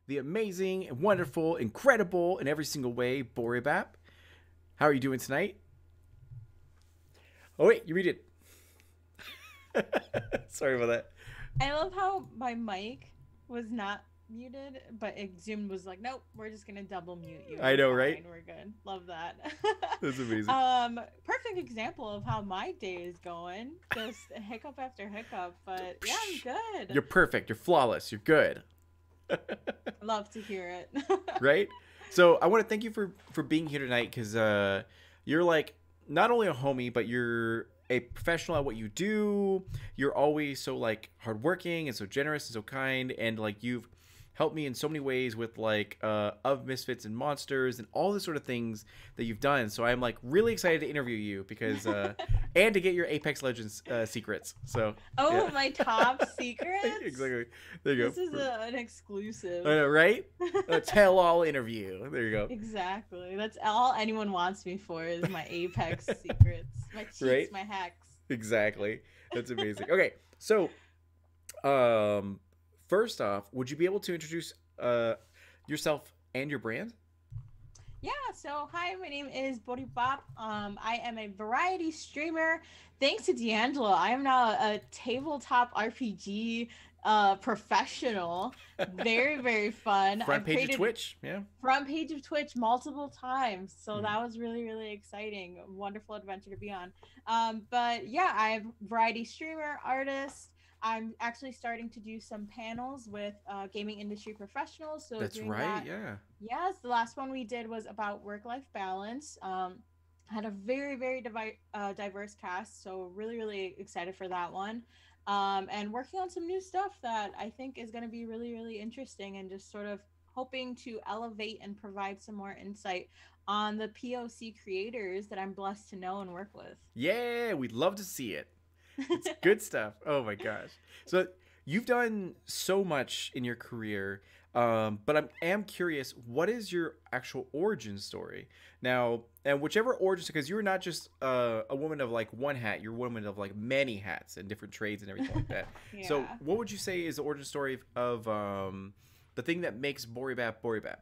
the amazing and wonderful, incredible in every single way, Boribap. How are you doing tonight? Oh wait, you read it. Sorry about that. I love how my mic was not muted, but it Zoom was like, nope, we're just gonna double mute you. I You're know, right? fine. We're good. Love that. That's amazing. Perfect example of how my day is going. Just hiccup after hiccup, but yeah, I'm good. You're perfect. You're flawless. You're good. Love to hear it. Right? So I want to thank you for being here tonight because you're like not only a homie, but you're a professional at what you do. You're always so like hardworking and so generous and so kind, and like you've helped me in so many ways with like of Misfits and Monsters and all the sort of things that you've done. So I'm like really excited to interview you because and to get your Apex Legends secrets. So Oh, yeah. my top secrets? Exactly. There you This go. is an exclusive. I know, right? A tell-all interview. There you go. Exactly. That's all anyone wants me for is my Apex secrets, my Right? cheats, my hacks. Exactly. That's amazing. Okay, so um, first off, would you be able to introduce yourself and your brand? Yeah, so hi, my name is Boribop. I am a variety streamer. Thanks to D'Angelo, I am now a tabletop RPG professional. Very, very fun. Front I've page of created Twitch. Yeah. front page of Twitch multiple times. So Mhm. that was really, really exciting. Wonderful adventure to be on. But yeah, I'm variety streamer, artist. I'm actually starting to do some panels with gaming industry professionals. So That's doing right. that. Yeah. Yes, the last one we did was about work-life balance. Had a very, very diverse cast. So really, really excited for that one. And working on some new stuff that I think is going to be really, really interesting and just sort of hoping to elevate and provide some more insight on the POC creators that I'm blessed to know and work with. Yeah, we'd love to see it. It's good stuff. Oh my gosh. So you've done so much in your career, but am curious, what is your actual origin story? Now, and whichever origin, because you're not just a woman of like one hat, you're a woman of like many hats and different trades and everything like that. So Yeah. what would you say is the origin story of the thing that makes Boribap Boribap?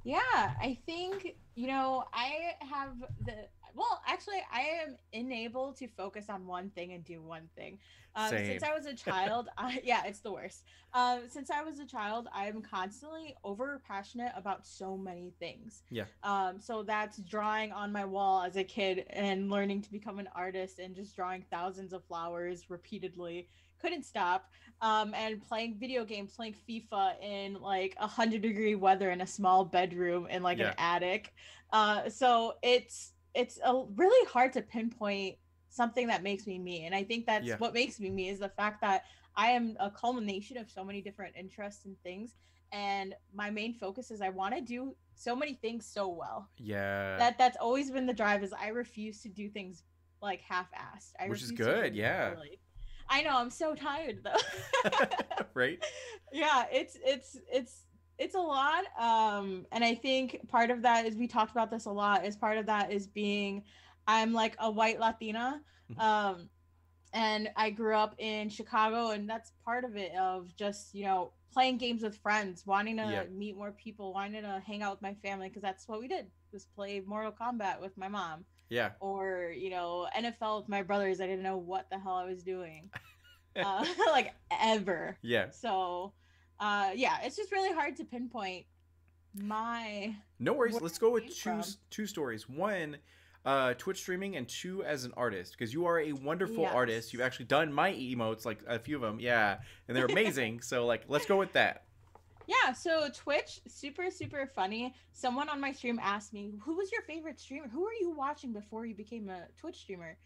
Yeah, I think, I have the, well, actually, I am enabled to focus on one thing and do one thing. Since Same. I was a child, yeah, it's the worst. Since I was a child, I'm constantly over passionate about so many things. Yeah. So that's drawing on my wall as a kid and learning to become an artist and just drawing thousands of flowers repeatedly. Couldn't stop, and playing video games, playing FIFA in like 100-degree weather in a small bedroom in like an Yeah. attic. So it's really hard to pinpoint something that makes me me, and I think that's Yeah. what makes me me is the fact that I am a culmination of so many different interests and things, and my main focus is I want to do so many things so well. Yeah. That's always been the drive is I refuse to do things like half-assed. I Which is refuse to do good. anything Yeah. poorly. I know, I'm so tired though. Right? Yeah, it's a lot. And I think part of that is we talked about this a lot, is part of that is being I'm like a white Latina. Um and I grew up in Chicago, and that's part of it of just, playing games with friends, wanting Yeah. to meet more people, wanting to hang out with my family because that's what we did, was play Mortal Kombat with my mom, Yeah. or NFL with my brothers. I didn't know what the hell I was doing, like ever. Yeah. So, yeah, it's just really hard to pinpoint my No worries. where Let's go I with came from. two stories. One, Twitch streaming, and two, as an artist, because you are a wonderful artist. You've Yes. actually done my emotes, like a few of them, yeah, and they're amazing. So like, let's go with that. Yeah, so Twitch, super, super funny. Someone on my stream asked me, who was your favorite streamer? Who were you watching before you became a Twitch streamer?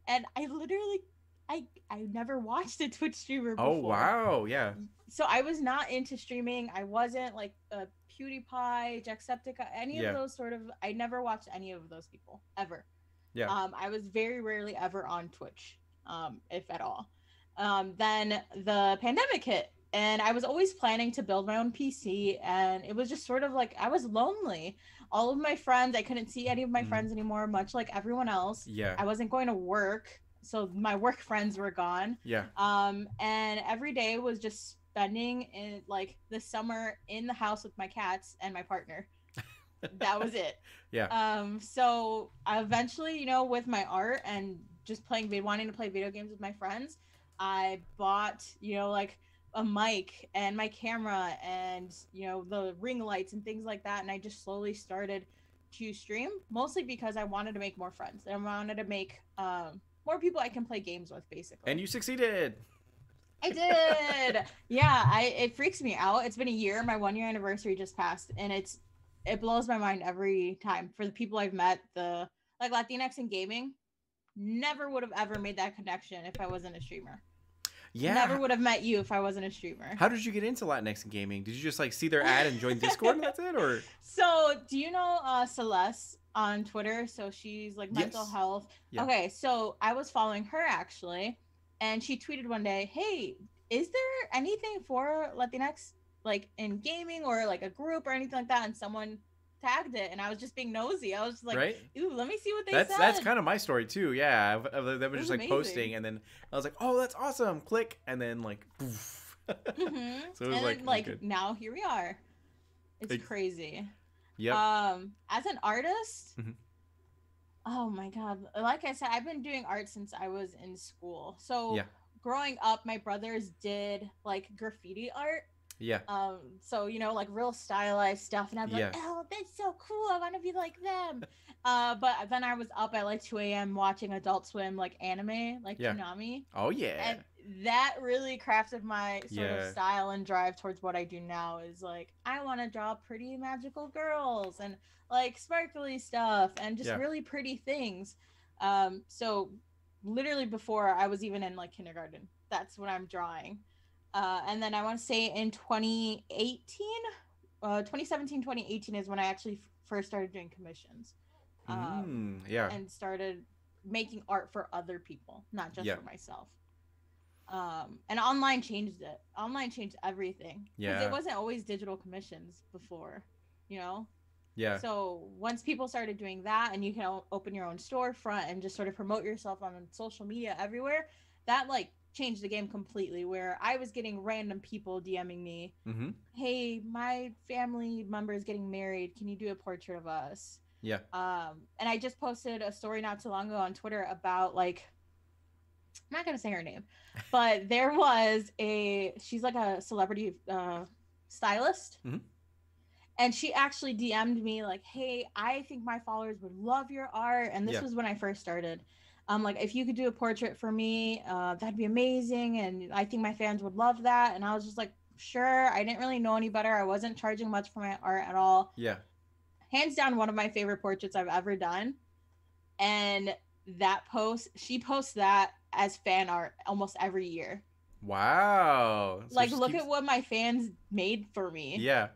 And I literally, I never watched a Twitch streamer Oh before. wow, yeah, So I was not into streaming. I wasn't like a PewDiePie, Jacksepticeye, any of yeah, those sort of, I never watched any of those people, ever. yeah, I was very rarely ever on Twitch, if at all. Then the pandemic hit, and I was always planning to build my own PC, and it was just sort of like I was lonely. All of my friends, I couldn't see any of my mm, friends anymore, much like everyone else. yeah, I wasn't going to work, so my work friends were gone. yeah, And every day was just spending in like the summer in the house with my cats and my partner. That was it. Yeah. So I eventually, you know, with my art and just wanting to play video games with my friends, I bought, you know, like a mic and my camera and, you know, the ring lights and things like that. And I just slowly started to stream, mostly because I wanted to make more friends. I wanted to make more people I can play games with, basically. And you succeeded. I did. Yeah, it freaks me out. It's been a year. My 1 year anniversary just passed, and it blows my mind every time. For the people I've met, the like Latinx in gaming, never would have ever made that connection if I wasn't a streamer. Yeah. Never would have met you if I wasn't a streamer. How did you get into Latinx in gaming? Did you just like see their ad and join Discord and that's it, or? So, do you know Celeste on Twitter? So she's like mental Yes. health. Yeah. Okay, so I was following her actually, and she tweeted one day, "Hey, is there anything for Latinx like in gaming or like a group or anything like that?" And someone tagged it, and I was just being nosy. I was just like, Right? "Ooh, let me see what they That's said." that's kind of my story too. Yeah, they were just like amazing. posting, and then I was like, "Oh, that's awesome!" Click, and then like, poof. Mm-hmm. So it was and like then, now here we are. It's crazy. Yep. As an artist, Mhm. oh my god, like I said, I've been doing art since I was in school. So Yeah. growing up, my brothers did like graffiti art. Yeah. So you know, like real stylized stuff, and I'd be Yeah. like, "Oh, that's so cool! I want to be like them." But then I was up at like 2 a.m. watching Adult Swim, like anime, like Yeah. Toonami, Oh yeah. and that really crafted my sort Yeah. of style and drive towards what I do now. Is like I want to draw pretty magical girls and like sparkly stuff and just Yeah. really pretty things. So literally before I was even in like kindergarten, that's what I'm drawing. And then I want to say in 2017, 2018 is when I actually first started doing commissions. Yeah. And started making art for other people, not just Yeah. for myself. And online changed it. Online changed everything. Because Yeah. it wasn't always digital commissions before, you know? Yeah. So once people started doing that and you can open your own storefront and just sort of promote yourself on social media everywhere, that like changed the game completely, where I was getting random people DMing me, Mm-hmm. "Hey, my family member is getting married. Can you do a portrait of us?" Yeah. And I just posted a story not too long ago on Twitter about like, I'm not gonna say her name, but there was she's like a celebrity stylist. Mhm. And she actually DM'd me like, "Hey, I think my followers would love your art." And this Yeah. was when I first started. Like, if you could do a portrait for me, that'd be amazing. And I think my fans would love that. And I was just like, sure. I didn't really know any better. I wasn't charging much for my art at all. Yeah. Hands down, one of my favorite portraits I've ever done. And she posts that as fan art almost every year. Wow. So Like, she look keeps- at what my fans made for me. Yeah.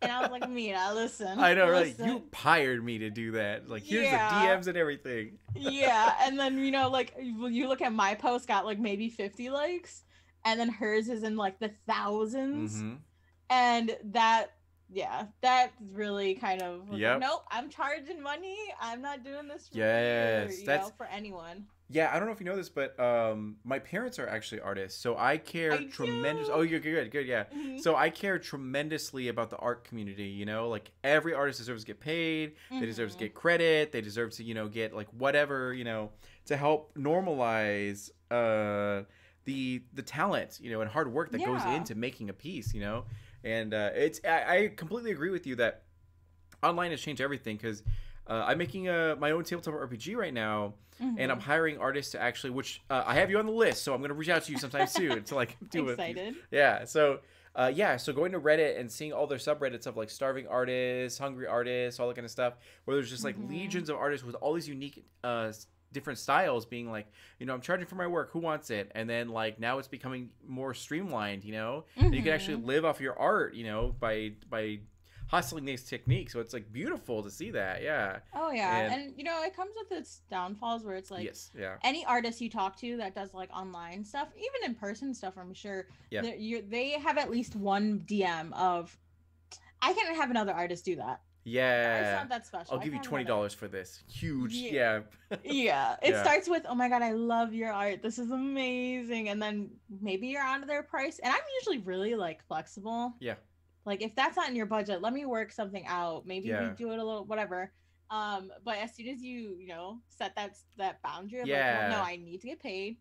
And I was like, Mina, listen. I know, right? listen. You hired me to do that. Like, here's Yeah. the DMs and everything. Yeah, and then you know, like you look at my post, got like maybe 50 likes, and then hers is in like the thousands, Mm-hmm. and that's really kind of was like, Yep. nope, I'm charging money. I'm not doing this for Yes, you that's- know, for anyone. Yeah, I don't know if you know this, but my parents are actually artists, so I care I tremendous. do. Oh, you're good, yeah. Mhm. So I care tremendously about the art community. You know, like every artist deserves to get paid. They deserve to Mhm. get credit. They deserve to, get like whatever, to help normalize the talent, and hard work that goes Yeah. into making a piece. And I completely agree with you that online has changed everything because I'm making my own tabletop RPG right now. And I'm Mhm. hiring artists to actually, which I have you on the list, so I'm gonna reach out to you sometime soon to like do it. Excited. Yeah. So so going to Reddit and seeing all their subreddits of like starving artists, hungry artists, all that kind of stuff, where there's just like Mhm. legions of artists with all these unique different styles, being like, I'm charging for my work, who wants it? And then like now it's becoming more streamlined, and you can actually Mhm. live off your art, by hustling these techniques. So it's like beautiful to see that. Yeah. Oh yeah, And- and it comes with its downfalls where it's like, Yes. Yeah. any artist you talk to that does like online stuff, even in person stuff, I'm sure Yeah. they have at least one DM of, I can't have another artist do that. It's Yeah. not that special. I'll I give you kind of gotta. $20 for this. Huge. Yeah, Yeah. yeah. It Yeah. starts with, "Oh my god, I love your art. This is amazing," and then maybe you're onto their price. And I'm usually really like flexible. Yeah. Like if that's not in your budget, let me work something out. Maybe we Yeah. do it a little whatever. But as soon as you know set that boundary of like, well, no, Yeah. I need to get paid,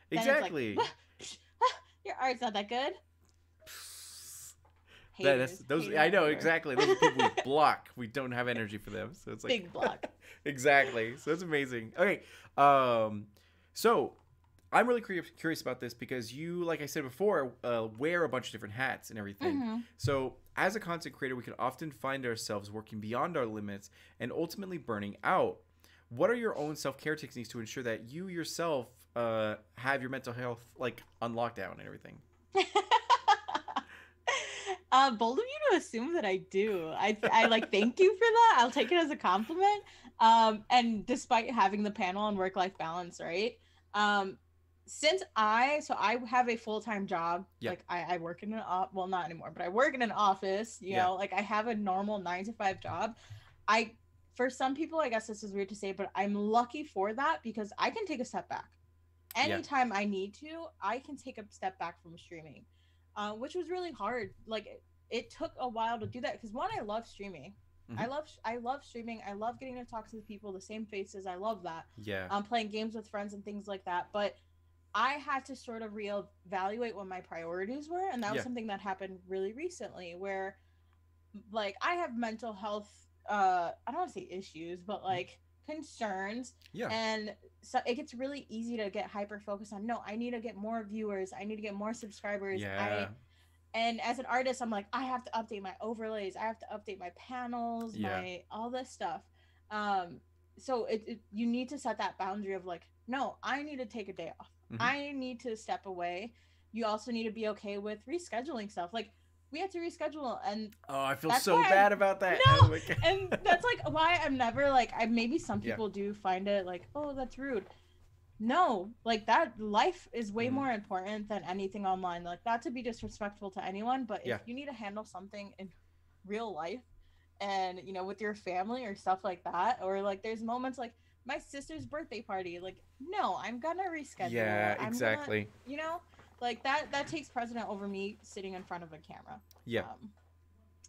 then it's like, Exactly. your art's not that good. That's Haters, those. haters I know everywhere. exactly. Those are people we block. We don't have energy for them. So it's like Big block. exactly. So it's amazing. Okay. So I'm really curious about this because you, like I said before, wear a bunch of different hats and everything. Mm-hmm. So as a content creator, we can often find ourselves working beyond our limits and ultimately burning out. What are your own self-care techniques to ensure that you yourself have your mental health like on lockdown and everything? Bold of you to assume that I do. I like thank you for that. I'll take it as a compliment. And despite having the panel on work-life balance, right? Since I have a full-time job. Yeah. Like I work in well, not anymore, but I work in an office, you know, like I have a normal 9 to 5 job. For some people, I guess this is weird to say, but I'm lucky for that because I can take a step back. Anytime I need to, I can take a step back from streaming. Which was really hard. Like it took a while to do that because one, I love streaming. Mhm. I love streaming. I love getting to talk to the people, the same faces. I love that. Yeah. Playing games with friends and things like that. But I had to sort of reevaluate what my priorities were, and that was something that happened really recently, where like I have mental health. I don't want to say issues, but like concerns. Yeah. And so it gets really easy to get hyper focused on, no, I need to get more viewers, I need to get more subscribers. Yeah. And as an artist, I'm like, I have to update my overlays, I have to update my panels, my all this stuff. So you need to set that boundary of like, no, I need to take a day off. Mm-hmm. I need to step away. You also need to be okay with rescheduling stuff. Like we had to reschedule, and I feel so bad about that. No, oh and that's like why I'm never like maybe some people do find it like, oh, that's rude. No, like that life is way more important than anything online. Like not to be disrespectful to anyone, but if you need to handle something in real life and you know with your family or stuff like that, or like there's moments like my sister's birthday party, like no, I'm gonna reschedule. Yeah, exactly. You know, like that takes precedent over me sitting in front of a camera. Yeah.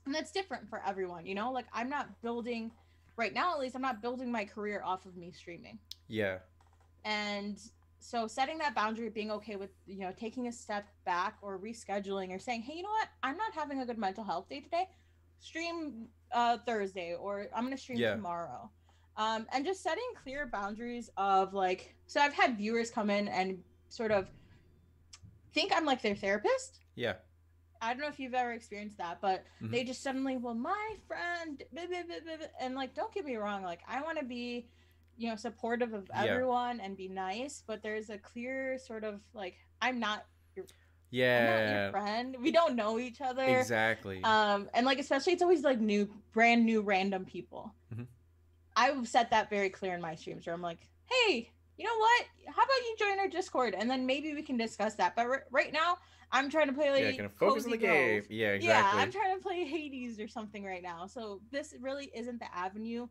And that's different for everyone, you know? Like I'm not building right now, at least I'm not building my career off of me streaming. Yeah. And so setting that boundary, being okay with, you know, taking a step back or rescheduling or saying, hey, you know what? I'm not having a good mental health day today. Stream Thursday, or I'm going to stream tomorrow. And just setting clear boundaries of like, so I've had viewers come in and sort of think I'm like their therapist. Yeah. I don't know if you've ever experienced that, but they just suddenly, well, my friend, blah, blah, blah, blah, and like, don't get me wrong. Like I want to be, you know, supportive of everyone and be nice, but there's a clear sort of like, I'm not your friend. We don't know each other. Exactly. And like, especially it's always like brand new random people. Mm-hmm. I've set that very clear in my streams where I'm like, hey, you know what? How about you join our Discord? And then maybe we can discuss that. But right now, I'm trying to play like gonna focus on the game. Yeah, exactly. Yeah, I'm trying to play Hades or something right now. So this really isn't the avenue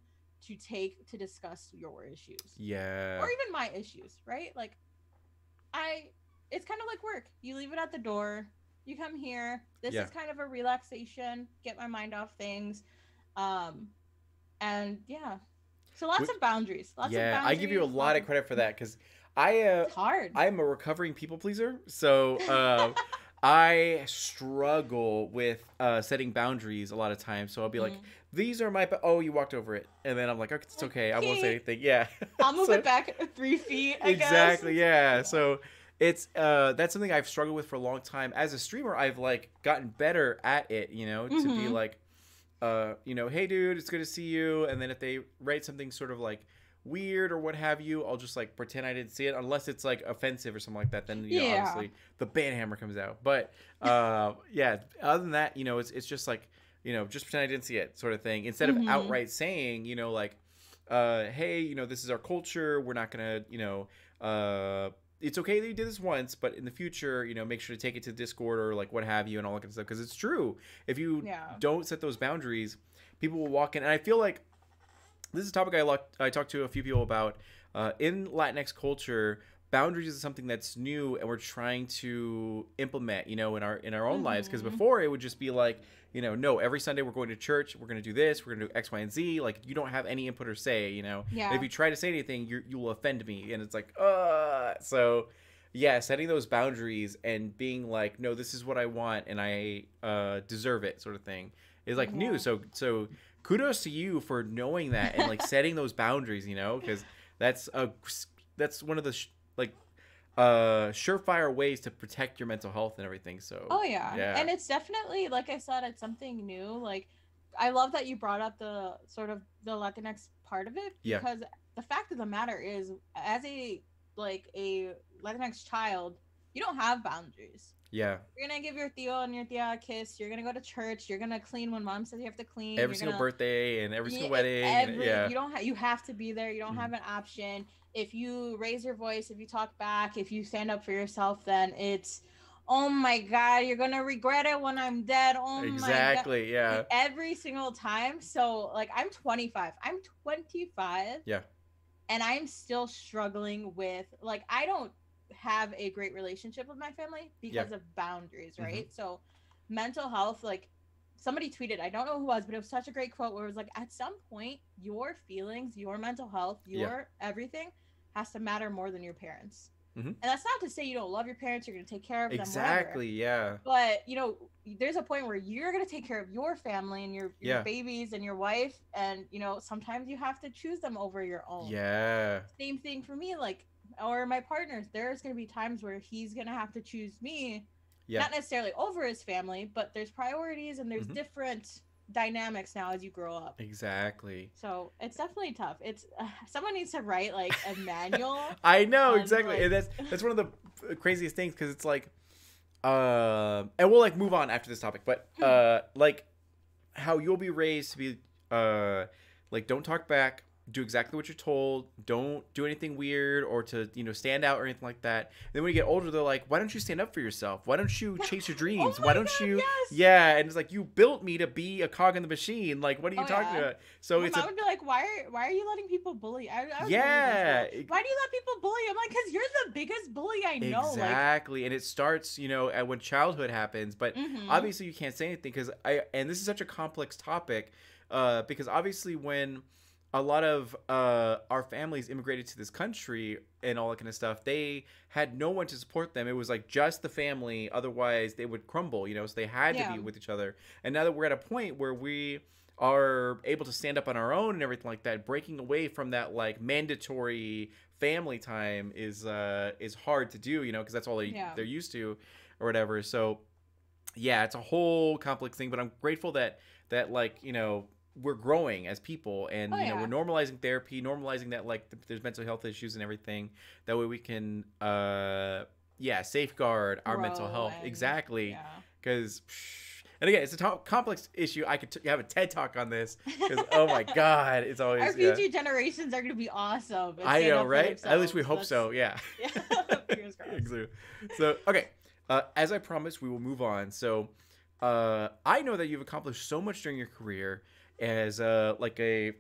to take to discuss your issues. Yeah. Or even my issues, right? Like it's kind of like work. You leave it at the door. You come here. This is kind of a relaxation, get my mind off things. And yeah. So lots of boundaries. Lots of boundaries. I give you a lot of credit for that because it's hard. I'm a recovering people pleaser, so I struggle with setting boundaries a lot of times. So I'll be like, "These are my." You walked over it, and then I'm like, "Okay, it's okay. I won't say anything." Yeah, I'll move it back 3 feet. Exactly. Yeah. So it's that's something I've struggled with for a long time. As a streamer, I've like gotten better at it. You know, to be like, you know, hey, dude, it's good to see you. And then if they write something sort of like weird or what have you, I'll just like pretend I didn't see it, unless it's like offensive or something like that. Then you know, obviously the ban hammer comes out. But yeah, other than that, you know, it's just like, you know, just pretend I didn't see it sort of thing, instead of outright saying, you know, like hey, you know, this is our culture, we're not gonna, you know, it's okay that you did this once, but in the future, make sure to take it to Discord or like what have you and all that kind of stuff. Because it's true. If you Yeah. don't set those boundaries, people will walk in. And I feel like this is a topic I talked to a few people about. In Latinx culture, boundaries is something that's new, and we're trying to implement, in our own lives. Because before it would just be like, no, every Sunday we're going to church, we're going to do this, we're going to do X, Y, and Z. Like you don't have any input or say, And if you try to say anything, you will offend me, and it's like, so. Yeah, setting those boundaries and being like, no, this is what I want, and I deserve it, sort of thing, is like new. So kudos to you for knowing that and like setting those boundaries, because that's one of the surefire ways to protect your mental health and everything. So yeah, and it's definitely, like I said, it's something new. Like I love that you brought up the sort of the Latinx part of it, because the fact of the matter is, as a Latinx child, you don't have boundaries. Yeah. You're gonna give your tío and your tía a kiss. You're gonna go to church. You're gonna clean when mom says you have to clean. Every single birthday and every single wedding. You don't. You have to be there. You don't have an option. If you raise your voice, if you talk back, if you stand up for yourself, then it's, oh my God, you're gonna regret it when I'm dead. Oh exactly. My God. Yeah. Every single time. So like, I'm 25. I'm 25. Yeah. And I'm still struggling with, like, I don't have a great relationship with my family because of boundaries, right? So mental health, like somebody tweeted, I don't know who it was, but it was such a great quote where it was like, at some point your feelings, your mental health, your everything has to matter more than your parents. And that's not to say you don't love your parents, you're going to take care of them, exactly, yeah, but there's a point where you're going to take care of your family and your babies and your wife, and sometimes you have to choose them over your own. Same thing for me, like, or my partners, there's going to be times where he's going to have to choose me, not necessarily over his family, but there's priorities and there's different dynamics now as you grow up. Exactly. So it's definitely tough. It's someone needs to write like a manual. I know, exactly. Like... And that's one of the craziest things, because it's like and we'll like move on after this topic, but like how you'll be raised to be like, don't talk back, do exactly what you're told, don't do anything weird or to stand out or anything like that. And then when you get older, they're like, why don't you stand up for yourself? Why don't you chase your dreams? Why don't you and it's like, you built me to be a cog in the machine, like what are you talking about? So I would be like, why are you letting people bully? I why do you let people bully? I'm like, because you're the biggest bully I know. Exactly. And it starts when childhood happens, but obviously you can't say anything, because and this is such a complex topic, because obviously when a lot of our families immigrated to this country and all that kind of stuff, they had no one to support them. It was like just the family, otherwise they would crumble, so they had to be with each other. And now that we're at a point where we are able to stand up on our own and everything like that, breaking away from that like mandatory family time is hard to do, because that's all they're used to or whatever. So yeah, it's a whole complex thing, but I'm grateful that like, we're growing as people, and we're normalizing therapy, normalizing that like there's mental health issues and everything. That way we can safeguard our mental health. Exactly. Because and again, it's a complex issue. I could have a TED talk on this, because oh my God, it's always our future generations are going to be awesome. I know, right? At least we hope so. Yeah. Fingers crossed. So okay, as I promised, we will move on. So I know that you've accomplished so much during your career as like a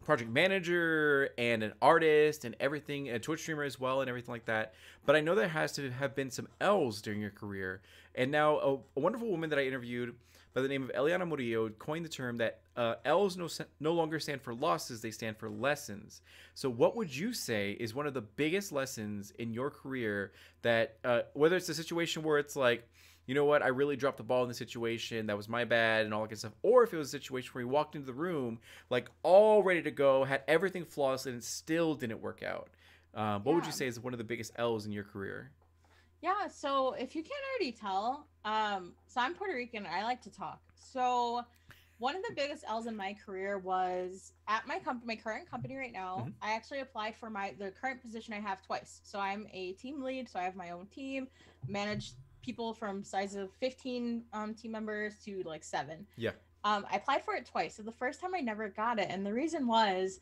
project manager and an artist and everything, and a Twitch streamer as well and everything like that. But I know there has to have been some L's during your career. And now a wonderful woman that I interviewed by the name of Eliana Murillo coined the term that L's no longer stand for losses, they stand for lessons. So what would you say is one of the biggest lessons in your career that, whether it's a situation where it's like, you know what, I really dropped the ball in the situation, that was my bad and all that good stuff, or if it was a situation where you walked into the room like all ready to go, had everything flawless, and it still didn't work out. What would you say is one of the biggest L's in your career? Yeah, so if you can't already tell, so I'm Puerto Rican, I like to talk. So one of the biggest L's in my career was at my current company right now. I actually applied for the current position I have twice. So I'm a team lead, so I have my own team, manage people from size of 15 team members to like 7. Yeah. I applied for it twice. So the first time I never got it. And the reason was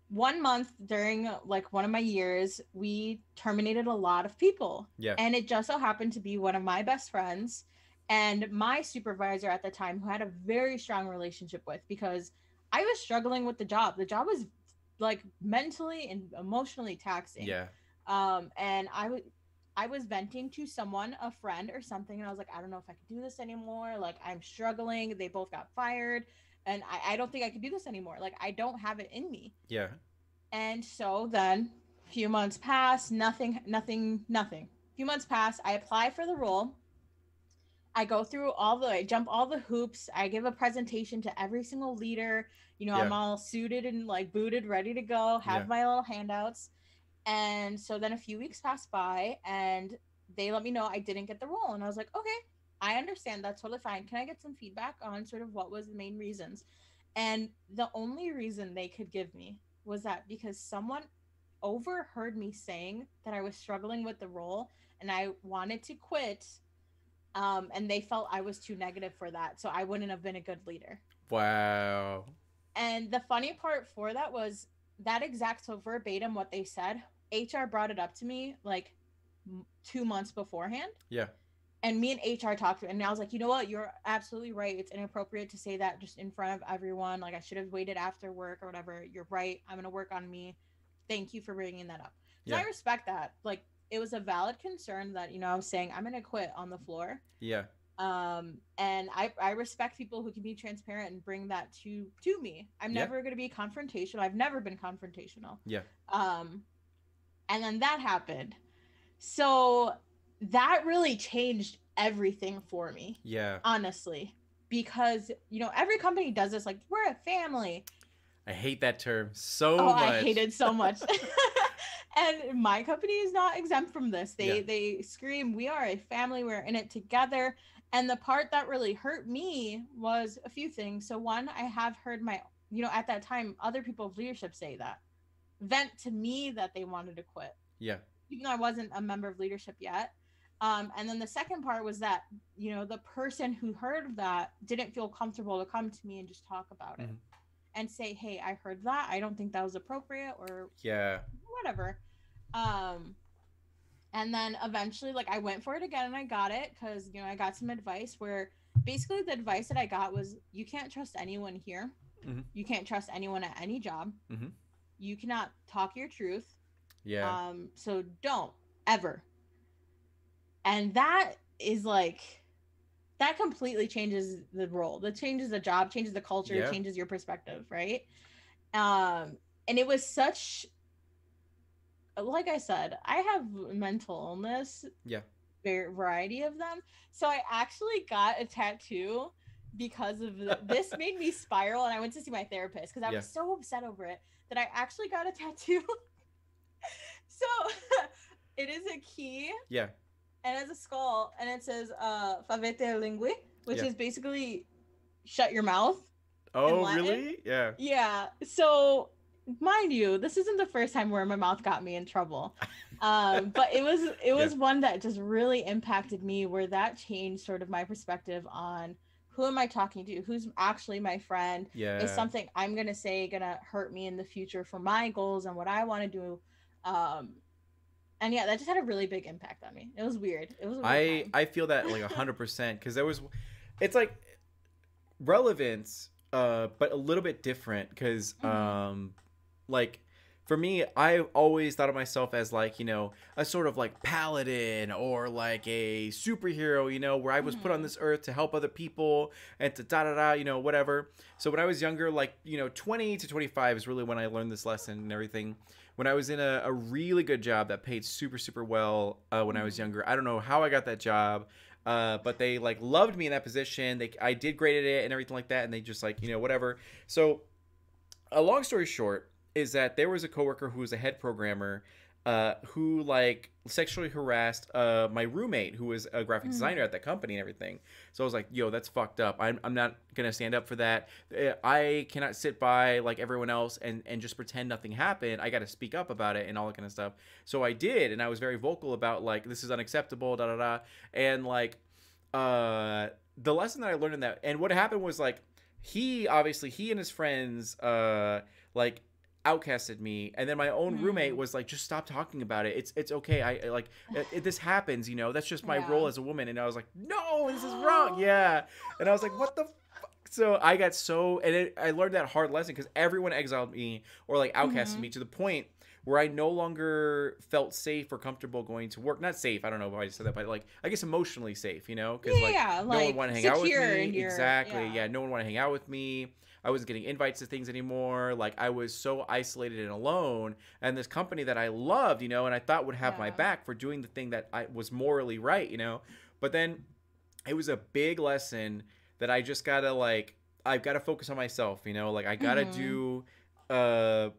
one month during like one of my years, we terminated a lot of people. Yeah. And it just so happened to be one of my best friends and my supervisor at the time, who I had a very strong relationship with, because I was struggling with the job. The job was like mentally and emotionally taxing. Yeah. And I was venting to someone, a friend or something, and I was like, I don't know if I could do this anymore. Like, I'm struggling. They both got fired, and I don't think I could do this anymore. Like, I don't have it in me. Yeah. And so then a few months pass, nothing. A few months pass, I apply for the role. I jump all the hoops. I give a presentation to every single leader. I'm Yeah. all suited and like booted, ready to go, Yeah. have my little handouts. And so then a few weeks passed by and they let me know I didn't get the role. And I was like, okay, I understand. That's totally fine. Can I get some feedback on sort of what was the main reasons? And the only reason they could give me was that because someone overheard me saying that I was struggling with the role and I wanted to quit. And they felt I was too negative for that. So I wouldn't have been a good leader. Wow. And the funny part for that was that exact, so verbatim what they said, HR brought it up to me like 2 months beforehand. Yeah. And me and HR talked, and I was like, you know what? You're absolutely right. It's inappropriate to say that just in front of everyone. Like, I should have waited after work or whatever. You're right. I'm going to work on me. Thank you for bringing that up. Because Yeah. I respect that. Like, it was a valid concern that, I was saying, I'm going to quit on the floor. Yeah. And I respect people who can be transparent and bring that to me. I'm Yeah. never going to be confrontational. I've never been confrontational. Yeah. And then that happened. So that really changed everything for me. Yeah. Honestly, because every company does this. Like, we're a family. I hate that term so much. I hate it so much. And my company is not exempt from this. They scream, we are a family. We're in it together. And the part that really hurt me was a few things. So one, I have heard at that time, other people of leadership say that, vent to me that they wanted to quit. Yeah. Even though I wasn't a member of leadership yet. And then the second part was that, the person who heard that didn't feel comfortable to come to me and just talk about it and say, hey, I heard that. I don't think that was appropriate or whatever. And then eventually, like, I went for it again and I got it because, I got some advice where basically the advice that I got was, you can't trust anyone here. Mm-hmm. You can't trust anyone at any job. Mm-hmm. You cannot talk your truth. Yeah. So don't ever. And that is like, that completely changes the role. That changes the job, changes the culture, changes your perspective, right? And it was such, like I said, I have mental illness. Yeah. Variety of them. So I actually got a tattoo because of this made me spiral, and I went to see my therapist because I was so upset over it that I actually got a tattoo. So it is a key. Yeah. And it's a skull, and it says "Favete lingui," which is basically "shut your mouth." Oh, really? Yeah. Yeah. So, mind you, this isn't the first time where my mouth got me in trouble, but it was one that just really impacted me, where that changed sort of my perspective on who am I talking to, who's actually my friend. Is something I'm gonna say gonna hurt me in the future for my goals and what I want to do. And yeah, that just had a really big impact on me. It was weird. It was a weird time. I feel that like 100% because it's like relevance, but a little bit different because like for me, I always thought of myself as like, a sort of like paladin or like a superhero, where I was put on this earth to help other people and to da-da-da, whatever. So when I was younger, like, 20 to 25 is really when I learned this lesson and everything. When I was in a really good job that paid super, super well when I was younger. I don't know how I got that job, but they like loved me in that position. I did great at it and everything like that. And they just like, whatever. So a long story short is that there was a coworker who was a head programmer who like sexually harassed my roommate who was a graphic designer at that company and everything. So I was like, yo, that's fucked up. I'm not going to stand up for that. I cannot sit by like everyone else and just pretend nothing happened. I got to speak up about it and all that kind of stuff. So I did. And I was very vocal about like, this is unacceptable, da da da. And like the lesson that I learned in that, and what happened was like, he and his friends like outcasted me, and then my own roommate Mm. was like, just stop talking about it. It's okay. I like this happens, you know. That's just my Yeah. role as a woman. And I was like, no, this is wrong. Yeah. And I was like, what the fuck? So I got so, and I learned that hard lesson because everyone exiled me or like outcasted me Hmm. to the point where I no longer felt safe or comfortable going to work. Not safe, I don't know why I just said that, but like I guess emotionally safe, you know, because Yeah, like yeah, no one like wanted to hang out with secure me. in your Exactly, yeah. yeah, no one wanted to hang out with me. I wasn't getting invites to things anymore. Like I was so isolated and alone. And this company that I loved, you know, and I thought would have my Yeah. back for doing the thing that I was morally right, you know. But then it was a big lesson that I just gotta like I've gotta focus on myself, you know, like I gotta Hmm. do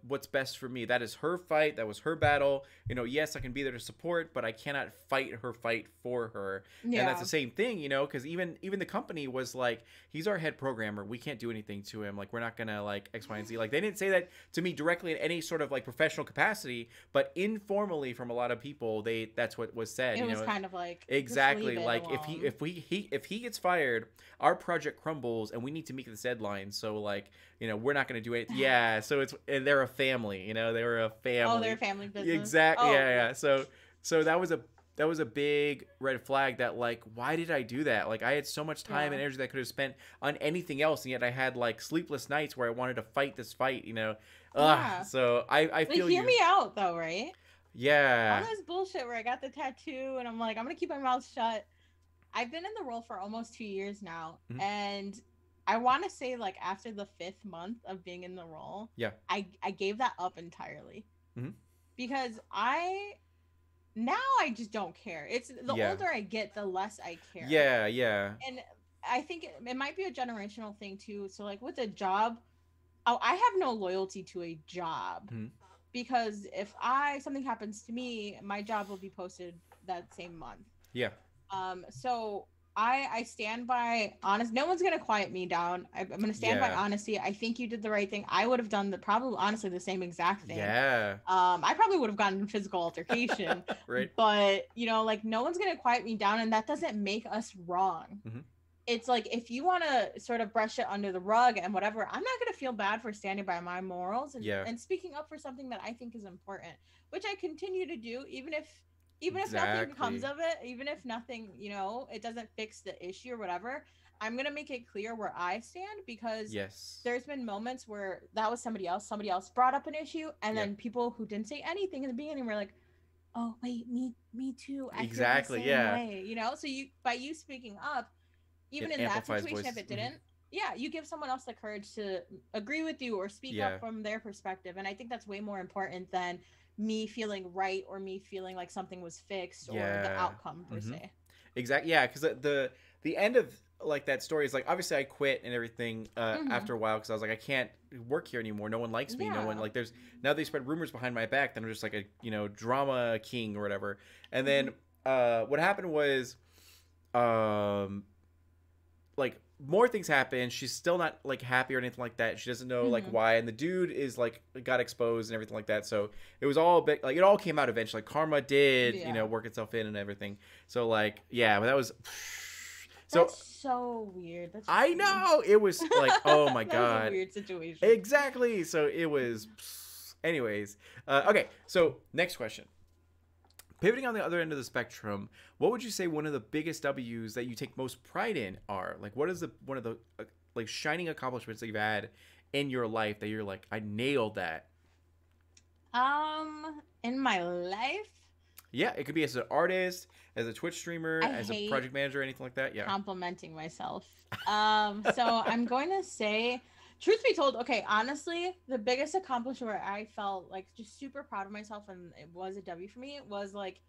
what's best for me. That is her fight, that was her battle. You know, yes, I can be there to support, but I cannot fight her fight for her. And that's Yeah. the same thing, you know, because even the company was like, he's our head programmer, we can't do anything to him, like we're not gonna like X, Y, and Z. Like they didn't say that to me directly in any sort of like professional capacity, but informally from a lot of people, that's what was said, It you was know. kind of like just leave Exactly. it Like if he alone. if we he if he gets fired, our project crumbles and we need to meet this deadline. So like, you know, we're not going to do it. Yeah, so it's and they're a family, you know. They were a Oh, their family. family business. Exactly. Oh, Yeah, yeah. yeah. So that was a big red flag that like why did I do that? Like I had so much time Yeah. and energy that I could have spent on anything else and yet I had like sleepless nights where I wanted to fight this fight, you know. Yeah. So I Like, feel hear you. me out though, right? All Yeah. this bullshit where I got the tattoo and I'm like, I'm gonna keep my mouth shut. I've been in the role for almost 2 years now, Mhm. and I want to say like after the fifth month of being in the role, Yeah. I gave that up entirely Mhm. because I now I just don't care. It's the Yeah. older I get, the less I care, Yeah, yeah. and I think it might be a generational thing too. So like with a job, oh, I have no loyalty to a job Mhm. because if I something happens to me, my job will be posted that same month. Yeah. So I stand by honest. No one's gonna quiet me down. I'm gonna stand by Yeah. honesty. I think you did the right thing. I would have done the probably honestly the same exact thing. Yeah. I probably would have gotten in physical altercation, Right. but you know, like no one's gonna quiet me down, and that doesn't make us wrong. Mhm. It's like if you want to sort of brush it under the rug and whatever, I'm not gonna feel bad for standing by my morals and Yeah. speaking up for something that I think is important, which I continue to do, even if nothing comes Exactly. of it, even if nothing, you know, it doesn't fix the issue or whatever. I'm gonna make it clear where I stand because Yes. there's been moments where that was somebody else brought up an issue, and Yeah. then people who didn't say anything in the beginning were like, oh wait, me too, I feel the Exactly. same Yeah. way, you know. So you by you speaking up, even It in that amplifies situation, if voices. it Mhm. didn't, yeah, you give someone else the courage to agree with you or speak up Yeah. from their perspective, and I think that's way more important than me feeling right or me feeling like something was fixed or the Yeah. outcome per Mhm. se. Exactly. Yeah. Because the end of like that story is like obviously I quit and everything Hmm. after a while because I was like I can't work here anymore. No one likes me. No one Yeah. like there's now they spread rumors behind my back that I'm just like a drama king or whatever. And Hmm. then what happened was um like more things happen. She's still not like happy or anything like that. She doesn't know like Hmm. why. And the dude is like got exposed and everything like that. So it was all a bit like it all came out eventually. Like karma did, Yeah. work itself in and everything. So like yeah, but that was so That's so weird. That's just I weird. know it was like oh my That was a god. weird situation. Exactly. So it was anyways. Okay, so next question. Pivoting on the other end of the spectrum, what would you say one of the biggest W's that you take most pride in are? Like, what is the one of the like shining accomplishments that you've had in your life that you're like, I nailed that? In my life, Yeah, it could be as an artist, as a Twitch streamer, I as a hate project manager, anything like that. Yeah. complimenting myself. So I'm going to say, truth be told, okay, honestly, the biggest accomplishment where I felt like just super proud of myself and it was a W for me was like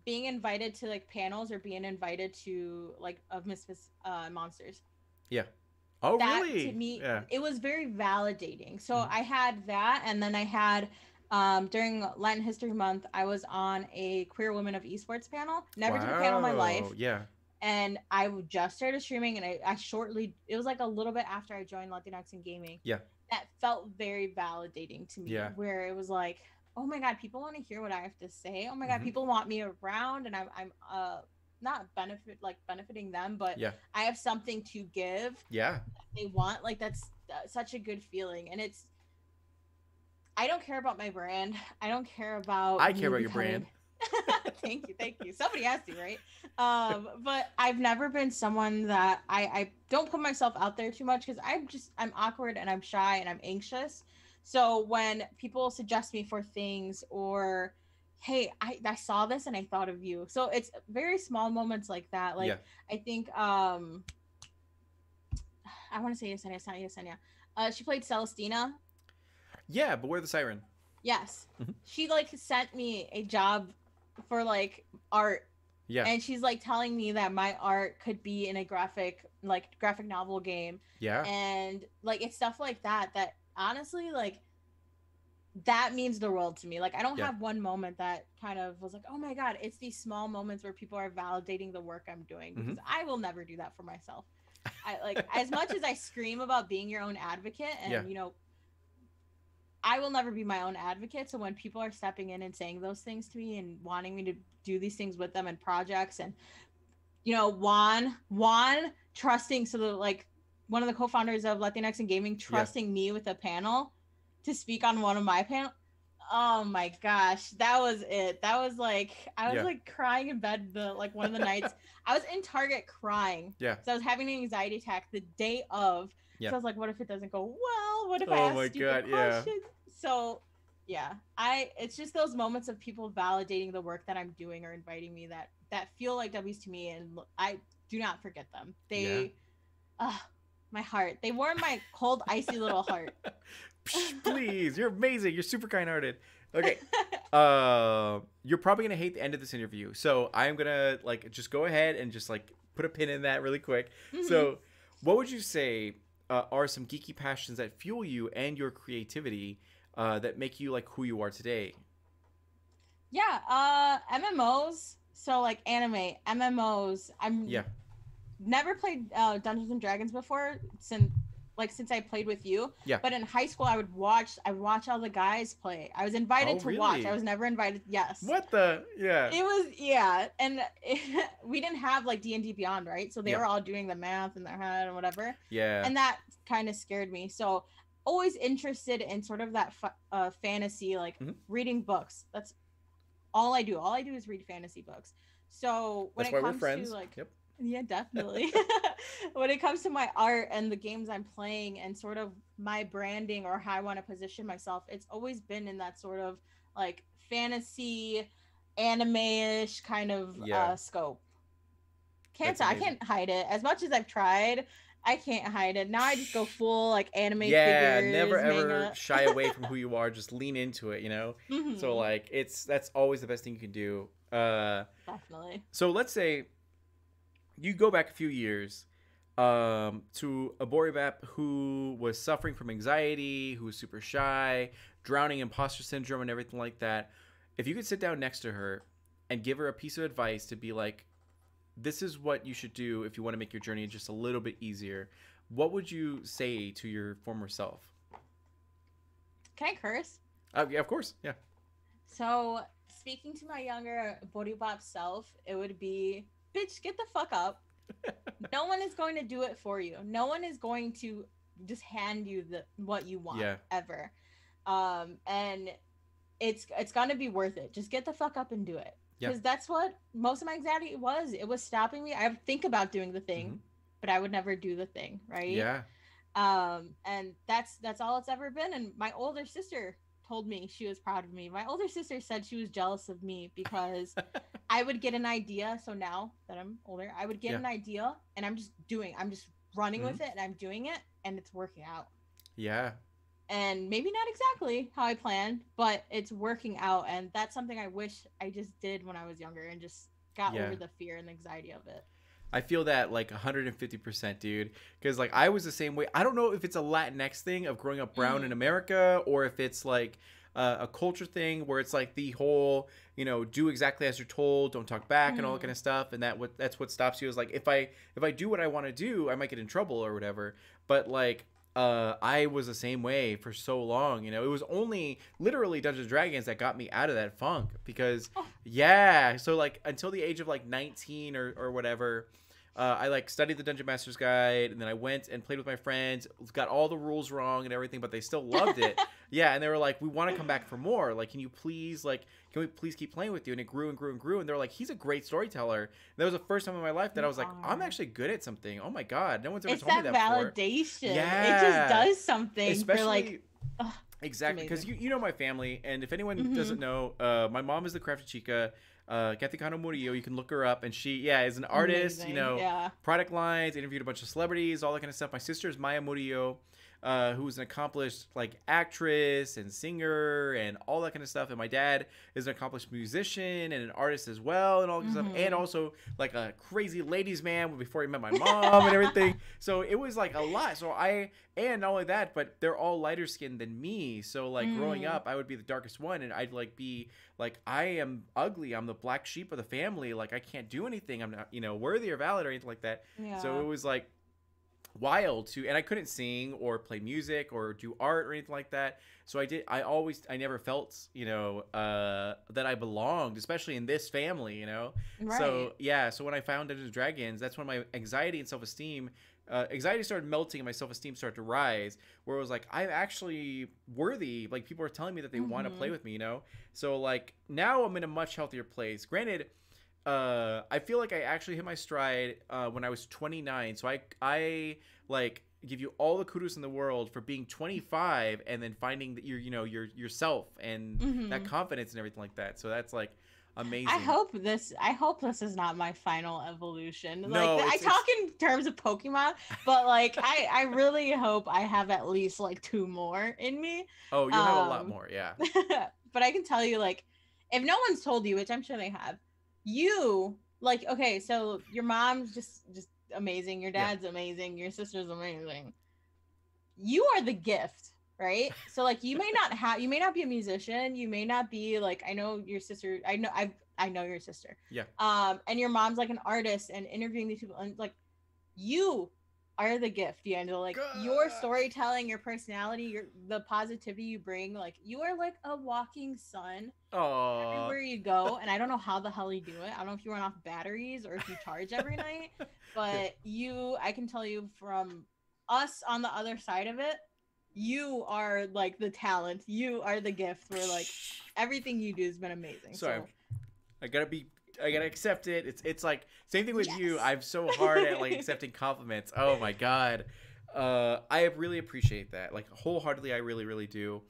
being invited to like panels or being invited to like of Misfits Monsters. Yeah. Oh, That to really? me, Yeah. it was very validating. So Mhm. I had that, and then I had during Latin History Month, I was on a Queer Women of Esports panel. Never did a panel in my Wow. life, Yeah. and just started streaming, and I shortly, it was like a little bit after I joined Latinx in gaming. Yeah. That felt very validating to me, Yeah. where it was like, oh my god, people want to hear what I have to say. Oh my god, Hmm. people want me around, and I'm not benefiting them, but Yeah. I have something to give Yeah. they want. Like that's such a good feeling, and I don't care about my brand. I don't care about I care me about your becoming. brand. Thank you, thank you. Somebody has to, right? But I've never been someone that I don't put myself out there too much because I'm awkward and I'm shy and I'm anxious. So when people suggest me for things or hey, I saw this and I thought of you. So it's very small moments like that. Yeah. Like I think I want to say Yesenia, it's not Yesenia. She played Celestina. Yeah, but we're the siren. Yes. Mhm. She like sent me a job for like art, Yeah. and she's like telling me that my art could be in a graphic novel game. Yeah. And like it's stuff like that that honestly like that means the world to me. Like I don't Yeah. have one moment that kind of was like, "Oh my god, it's these small moments where people are validating the work I'm doing," because Mhm. I will never do that for myself. I like as much as I scream about being your own advocate and Yeah. I will never be my own advocate. So when people are stepping in and saying those things to me and wanting me to do these things with them and projects and Juan trusting so the like one of the co-founders of Latinx and Gaming Yeah. trusting me with a panel to speak on one of my panel. Oh my gosh, that was it. That was like I was Yeah. like crying in bed one of the nights. I was in Target crying. Yeah. So I was having an anxiety attack the day of. Yeah. So I was like, what if it doesn't go well? What if I Oh ask my stupid God, yeah. questions? So yeah, it's just those moments of people validating the work that I'm doing or inviting me that feel like W's to me, and I do not forget them. They, my heart. They warm my cold, icy little heart. Psh, please, you're amazing. You're super kind-hearted. Okay. You're probably gonna hate the end of this interview, so I'm gonna like just go ahead and just like put a pin in that really quick. Mhm. So, what would you say are some geeky passions that fuel you and your creativity that make you like who you are today? Yeah, MMOs. So like anime, MMOs. I'm Yeah. never played Dungeons and Dragons before since I played with you. Yeah. But in high school, I watch all the guys play. I was invited Oh, to watch. really? I was never invited. Yes. What the? Yeah. It was and we didn't have like D&D Beyond, right? So they Yeah. were all doing the math in their head and whatever. Yeah. And that kind of scared me. So always interested in sort of that fantasy, like Mhm. reading books. That's all I do. All I do is read fantasy books. So when That's it why we're comes friends. to like Yep. yeah, definitely. When it comes to my art and the games I'm playing and sort of my branding or how I want to position myself, it's always been in that sort of like fantasy, anime-ish kind of Yeah. scope. That's I amazing. can't hide it. As much as I've tried, I can't hide it. Now I just go full like anime Yeah, figures, never ever manga. shy away from who you are. Just lean into it, you know. So Mhm. like, that's always the best thing you can do. Definitely. So let's say you go back a few years to a Boribap who was suffering from anxiety, who was super shy, drowning imposter syndrome and everything like that. If you could sit down next to her and give her a piece of advice to be like, this is what you should do if you want to make your journey just a little bit easier, what would you say to your former self? Can I curse? Yeah, of course. Yeah. So, speaking to my younger Boribap self, it would be, bitch, get the fuck up. No one is going to do it for you. No one is going to just hand you what you want ever. And it's gonna be worth it. Just get the fuck up and do it. Because that's what most of my anxiety was. It was stopping me. I would think about doing the thing, but I would never do the thing, right? Yeah. And that's all it's ever been. And my older sister told me she was proud of me. My older sister said she was jealous of me because I would get an idea. So now that I'm older, I would get an idea and I'm just running with it and I'm doing it and it's working out. Yeah. And maybe not exactly how I planned, but it's working out. And that's something I wish I just did when I was younger and just got over the fear and anxiety of it. I feel that like 150%, dude. Because like I was the same way. I don't know if it's a Latinx thing of growing up brown in America, or if it's like a culture thing where it's like the whole, do exactly as you're told, don't talk back, and all that kind of stuff. And that's what stops you is like if I do what I want to do, I might get in trouble or whatever. But like I was the same way for so long. It was only literally Dungeons and Dragons that got me out of that funk because so like until the age of like 19 or whatever, I like studied the Dungeon Master's Guide, and then I went and played with my friends, got all the rules wrong and everything, but they still loved it. Yeah, and they were like, we want to come back for more. Like, can we please keep playing with you? And it grew and grew and grew. And they're like, he's a great storyteller. And that was the first time in my life that I was like, I'm actually good at something. Oh my God. No one's ever told me that before. Validation. Yeah. It just does something. Especially, for like, exactly. Because you know my family. And if anyone doesn't know, my mom is the Crafty Chica. Kathy Kano Murillo, you can look her up, and she is an artist. Amazing. You know, product lines, interviewed a bunch of celebrities, all that kind of stuff. My sister is Maya Murillo, who's an accomplished like actress and singer and all that kind of stuff. And my dad is an accomplished musician and an artist as well, and all that stuff, and also like a crazy ladies man before he met my mom and everything. So it was like a lot. So and not only that, but they're all lighter skinned than me. So like growing up, I would be the darkest one, and I'd like be like, I am ugly. I'm the black sheep of the family. Like, I can't do anything. I'm not, worthy or valid or anything like that. Yeah. So it was like wild and I couldn't sing or play music or do art or anything like that. So I never felt, that I belonged, especially in this family, Right. So yeah. So when I found Dungeons and Dragons, that's when my anxiety and self-esteem, anxiety started melting and my self-esteem started to rise, where it was like, I'm actually worthy. Like, people are telling me that they want to play with me, So like now I'm in a much healthier place. Granted, I feel like I actually hit my stride when I was 29. So I like give you all the kudos in the world for being 25 and then finding that you're yourself and that confidence and everything like that. So that's like amazing. I hope this is not my final evolution. No, like I talk in terms of Pokemon, but like I really hope I have at least like 2 more in me. Oh, you'll have a lot more, yeah. But I can tell you, like, if no one's told you, which I'm sure they have, you like, okay, so your mom's just amazing, your dad's amazing, your sister's amazing. You are the gift. Right. So like you may not be a musician. You may not be like, I know your sister. I know your sister. Yeah. And your mom's like an artist and interviewing these people, and like you are the gift, D'Angelo. Like your storytelling, your personality, the positivity you bring, like you are like a walking sun. Aww. Everywhere you go. And I don't know how the hell you do it. I don't know if you run off batteries or if you charge every night, but I can tell you from us on the other side of it, you are like the talent. You are the gift. Where like everything you do has been amazing. Sorry, I gotta accept it. It's like same thing with you. I'm so hard at like accepting compliments. Oh my God, I really appreciate that. Like wholeheartedly, I really, really do.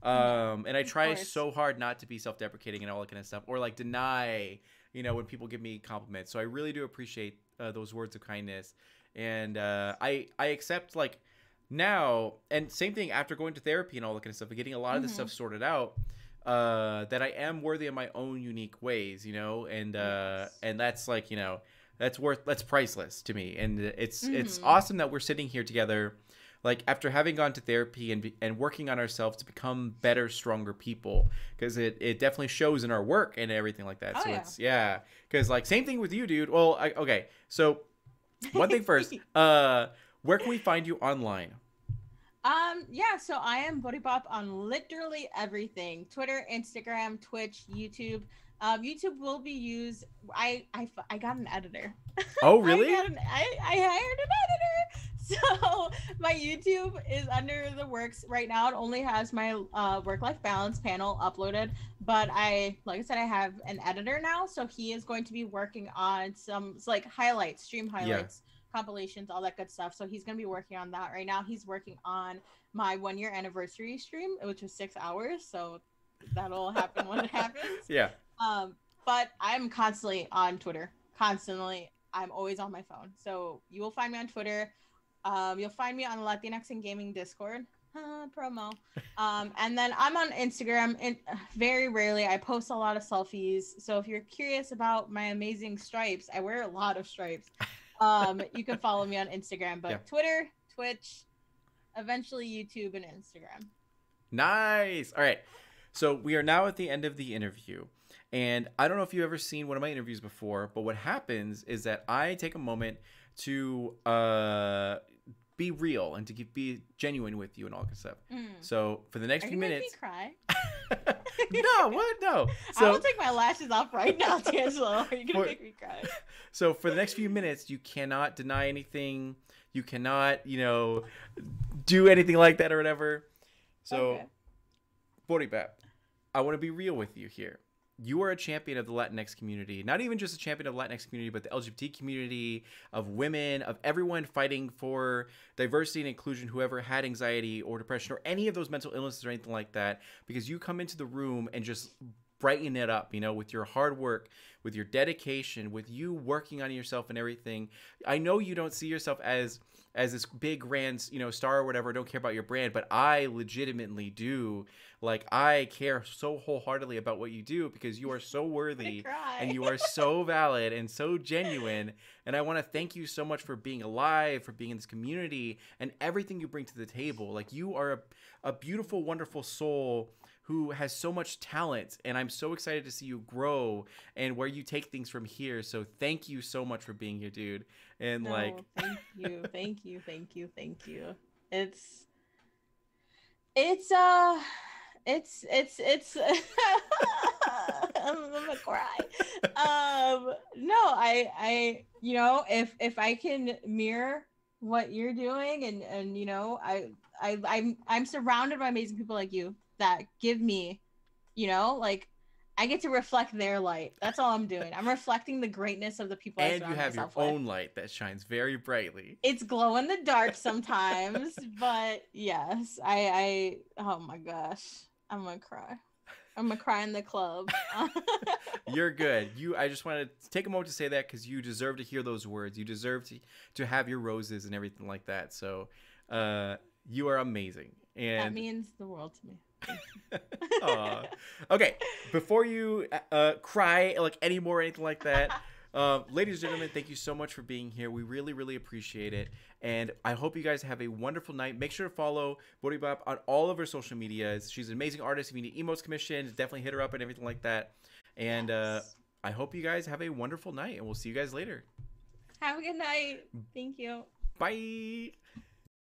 And I try so hard not to be self-deprecating and all that kind of stuff, or like deny, when people give me compliments. So I really do appreciate those words of kindness, and I accept like. Now, and same thing after going to therapy and all that kind of stuff and getting a lot of this stuff sorted out, that I am worthy in my own unique ways, and and that's like, that's priceless to me. And it's awesome that we're sitting here together, like after having gone to therapy and working on ourselves to become better, stronger people, because it definitely shows in our work and everything like that. It's because like same thing with you, dude. Well, okay, so one thing first, where can we find you online? So I am Bodybop on literally everything: Twitter, Instagram, Twitch, YouTube. YouTube will be used. I got an editor. Oh, really? I hired an editor. So my YouTube is under the works right now. It only has my work-life balance panel uploaded, but like I said, I have an editor now. So he is going to be working on some like highlights, stream highlights. Compilations, all that good stuff. So he's gonna be working on that right now. He's working on my 1-year anniversary stream, which was 6 hours. So that'll happen when it happens. Yeah. But I'm constantly on Twitter. Constantly. I'm always on my phone. So you will find me on Twitter. You'll find me on Latinx and Gaming Discord. Promo. And then I'm on Instagram, and very rarely I post a lot of selfies. So if you're curious about my amazing stripes, I wear a lot of stripes. You can follow me on Instagram, but Twitter, Twitch, eventually YouTube and Instagram. Nice. All right. So we are now at the end of the interview, and I don't know if you've ever seen one of my interviews before, but what happens is that I take a moment to be real and to be genuine with you and all that stuff. So for the next few minutes, Are you making me cry? No, what? No. I will take my lashes off right now, D'Angelo. You're gonna make me cry. So for the next few minutes, you cannot deny anything. You cannot, do anything like that or whatever. So, Boribap, I want to be real with you here. You are a champion of the Latinx community. Not even just a champion of the Latinx community, but the LGBT community, of women, of everyone fighting for diversity and inclusion, whoever had anxiety or depression or any of those mental illnesses or anything like that, because you come into the room and just brighten it up, with your hard work, with your dedication, with you working on yourself and everything. I know you don't see yourself as this big grand, star or whatever, don't care about your brand, but I legitimately do. Like, I care so wholeheartedly about what you do because you are so worthy and you are so valid and so genuine. And I want to thank you so much for being alive, for being in this community and everything you bring to the table. Like, you are a beautiful, wonderful soul who has so much talent, and I'm so excited to see you grow and where you take things from here. So thank you so much for being here, dude. And thank you. It's I'm gonna cry. No, I if I can mirror what you're doing and I'm surrounded by amazing people like you that give me, I get to reflect their light. That's all I'm doing. I'm reflecting the greatness of the people I surround myself with. And you have your own light that shines very brightly. It's glow in the dark sometimes, but yes, oh my gosh, I'm gonna cry. I'm gonna cry in the club. You're good. I just wanted to take a moment to say that because you deserve to hear those words. You deserve to have your roses and everything like that. So, you are amazing. And that means the world to me. Okay, before you cry like anymore or anything like that, ladies and gentlemen, thank you so much for being here. We really, really appreciate it. And I hope you guys have a wonderful night. Make sure to follow Boribap on all of her social medias. She's an amazing artist. If you need emotes commissioned, definitely hit her up and everything like that. And I hope you guys have a wonderful night, and we'll see you guys later. Have a good night. Thank you. Bye.